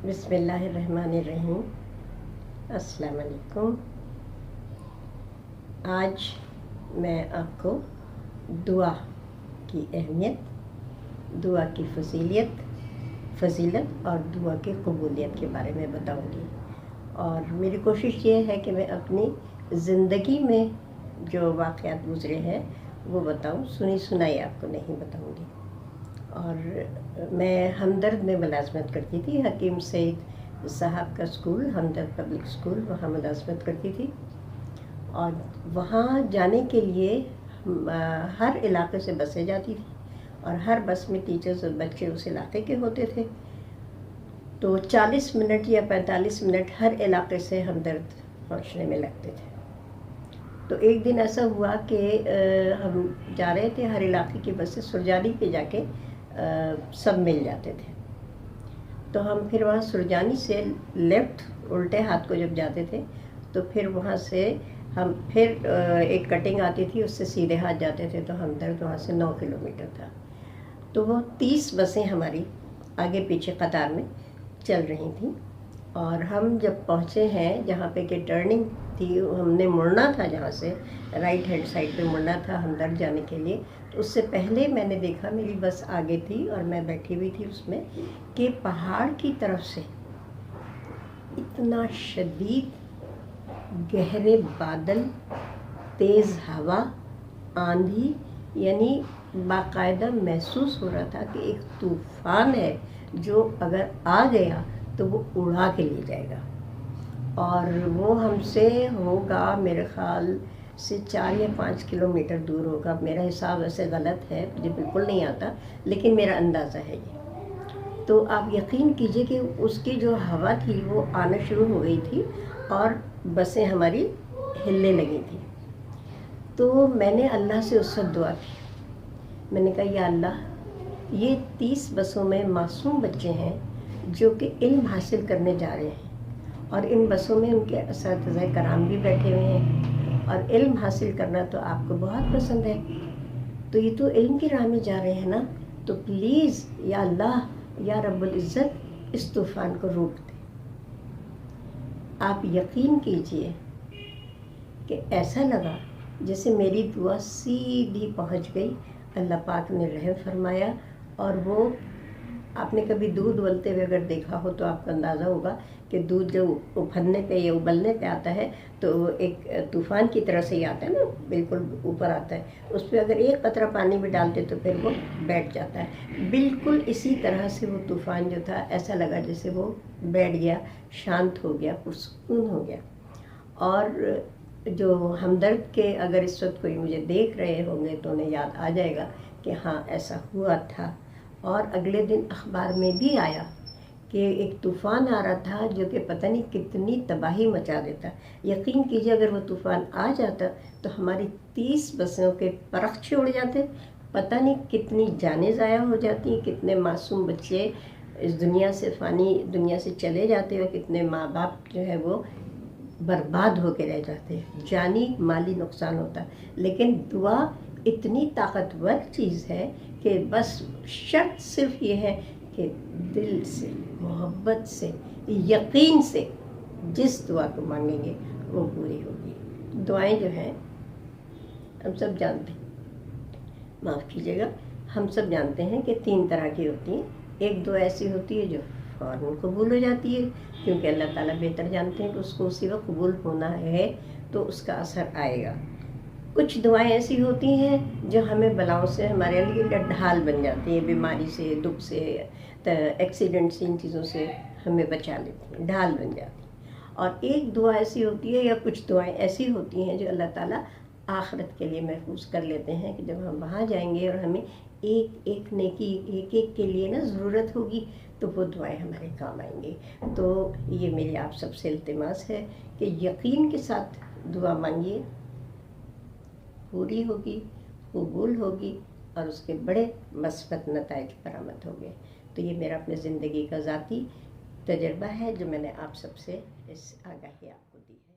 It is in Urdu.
بسم اللہ الرحمن الرحیم۔ السلام علیکم۔ آج میں آپ کو دعا کی اہمیت، دعا کی فضیلت اور دعا کی قبولیت کے بارے میں بتاؤں گی، اور میری کوشش یہ ہے کہ میں اپنی زندگی میں جو واقعات گزرے ہیں وہ بتاؤں، سنی سنائی آپ کو نہیں بتاؤں گی۔ اور میں ہمدرد میں ملازمت کرتی تھی، حکیم سعید صاحب کا اسکول، ہمدرد پبلک اسکول، وہاں ملازمت کرتی تھی۔ اور وہاں جانے کے لیے ہر علاقے سے بسیں جاتی تھی، اور ہر بس میں ٹیچرز اور بچے اس علاقے کے ہوتے تھے، تو 40 منٹ یا 45 منٹ ہر علاقے سے ہمدرد پہنچنے میں لگتے تھے۔ تو ایک دن ایسا ہوا کہ ہم جا رہے تھے، ہر علاقے کی بسیں سرجانی پہ جا کے سب مل جاتے تھے، تو ہم پھر وہاں سرجانی سے لیفٹ الٹے ہاتھ کو جب جاتے تھے تو پھر وہاں سے ہم پھر ایک کٹنگ آتی تھی، اس سے سیدھے ہاتھ جاتے تھے، تو ہمدرد وہاں سے 9 کلومیٹر تھا۔ تو وہ 30 بسیں ہماری آگے پیچھے قطار میں چل رہی تھیں، اور ہم جب پہنچے ہیں جہاں پہ کہ ٹرننگ تھی، ہم نے مڑنا تھا، جہاں سے رائٹ ہینڈ سائڈ پہ مڑنا تھا ہمدرد جانے کے لیے، تو اس سے پہلے میں نے دیکھا میری بس آگے تھی اور میں بیٹھی ہوئی تھی اس میں، کہ پہاڑ کی طرف سے اتنا شدید گہرے بادل، تیز ہوا، آندھی، یعنی باقاعدہ محسوس ہو رہا تھا کہ ایک طوفان ہے جو اگر آ گیا تو وہ اڑا کے لے جائے گا۔ اور وہ ہم سے ہوگا میرے خیال سے 4 یا 5 کلومیٹر دور ہوگا، میرا حساب ویسے غلط ہے، مجھے بالکل نہیں آتا، لیکن میرا اندازہ ہے یہ۔ تو آپ یقین کیجئے کہ اس کی جو ہوا تھی وہ آنا شروع ہو گئی تھی اور بسیں ہماری ہلنے لگی تھی۔ تو میں نے اللہ سے اس وقت دعا کی، میں نے کہا یا اللہ، یہ 30 بسوں میں معصوم بچے ہیں جو کہ علم حاصل کرنے جا رہے ہیں، اور ان بسوں میں ان کے اساتذہ کرام بھی بیٹھے ہوئے ہیں، اور علم حاصل کرنا تو آپ کو بہت پسند ہے، تو یہ تو علم کی راہ میں جا رہے ہیں نا، تو پلیز یا اللہ، یا رب العزت، اس طوفان کو روک دے۔ آپ یقین کیجئے کہ ایسا لگا جیسے میری دعا سیدھی پہنچ گئی، اللہ پاک نے رحم فرمایا، اور وہ آپ نے کبھی دودھ ابلتے ہوئے اگر دیکھا ہو تو آپ کو اندازہ ہوگا کہ دودھ جب ابلنے پہ یا ابلنے پہ آتا ہے تو ایک طوفان کی طرح سے ہی آتا ہے نا، بالکل اوپر آتا ہے، اس پہ اگر ایک قطرہ پانی بھی ڈالتے تو پھر وہ بیٹھ جاتا ہے، بالکل اسی طرح سے وہ طوفان جو تھا ایسا لگا جیسے وہ بیٹھ گیا، شانت ہو گیا، پرسکون ہو گیا۔ اور جو ہمدرد کے اگر اس وقت کوئی مجھے دیکھ رہے ہوں گے تو انہیں یاد آ جائے گا کہ ہاں ایسا ہوا تھا۔ اور اگلے دن اخبار میں بھی آیا کہ ایک طوفان آ رہا تھا جو کہ پتہ نہیں کتنی تباہی مچا دیتا۔ یقین کیجئے اگر وہ طوفان آ جاتا تو ہماری 30 بسوں کے پرخچے اڑ جاتے، پتہ نہیں کتنی جانیں ضائع ہو جاتی، کتنے معصوم بچے اس دنیا سے فانی دنیا سے چلے جاتے، اور کتنے ماں باپ جو ہے وہ برباد ہو کے رہ جاتے، جانی مالی نقصان ہوتا۔ لیکن دعا اتنی طاقتور چیز ہے کہ بس شرط صرف یہ ہے کہ دل سے، محبت سے، یقین سے جس دعا کو مانگیں گے وہ پوری ہوگی۔ دعائیں جو ہیں ہم سب جانتے ہیں، معاف کیجیے گا، ہم سب جانتے ہیں کہ 3 طرح کی ہوتی ہیں۔ ایک دعا ایسی ہوتی ہے جو فوراً قبول ہو جاتی ہے، کیونکہ اللہ تعالیٰ بہتر جانتے ہیں کہ اس کو اسی وقت قبول ہونا ہے تو اس کا اثر آئے گا۔ کچھ دعائیں ایسی ہوتی ہیں جو ہمیں بلاؤں سے، ہمارے لیے ڈھال بن جاتی ہیں، بیماری سے، دکھ سے، ایکسیڈنٹ سے، ان چیزوں سے ہمیں بچا لیتی ہیں، ڈھال بن جاتی ہیں۔ اور ایک دعا ایسی ہوتی ہے، یا کچھ دعائیں ایسی ہوتی ہیں جو اللہ تعالیٰ آخرت کے لیے محفوظ کر لیتے ہیں، کہ جب ہم وہاں جائیں گے اور ہمیں ایک ایک نیکی، ایک ایک کے لیے نا ضرورت ہوگی، تو وہ دعائیں ہمارے کام آئیں گی۔ تو یہ میری آپ سب سے التماس ہے کہ یقین کے ساتھ دعا مانگیے، پوری ہوگی، قبول ہوگی، اور اس کے بڑے مثبت نتائج برآمد ہوں گے۔ تو یہ میرا اپنے زندگی کا ذاتی تجربہ ہے جو میں نے آپ سب سے اس آگاہی آپ کو دی ہے۔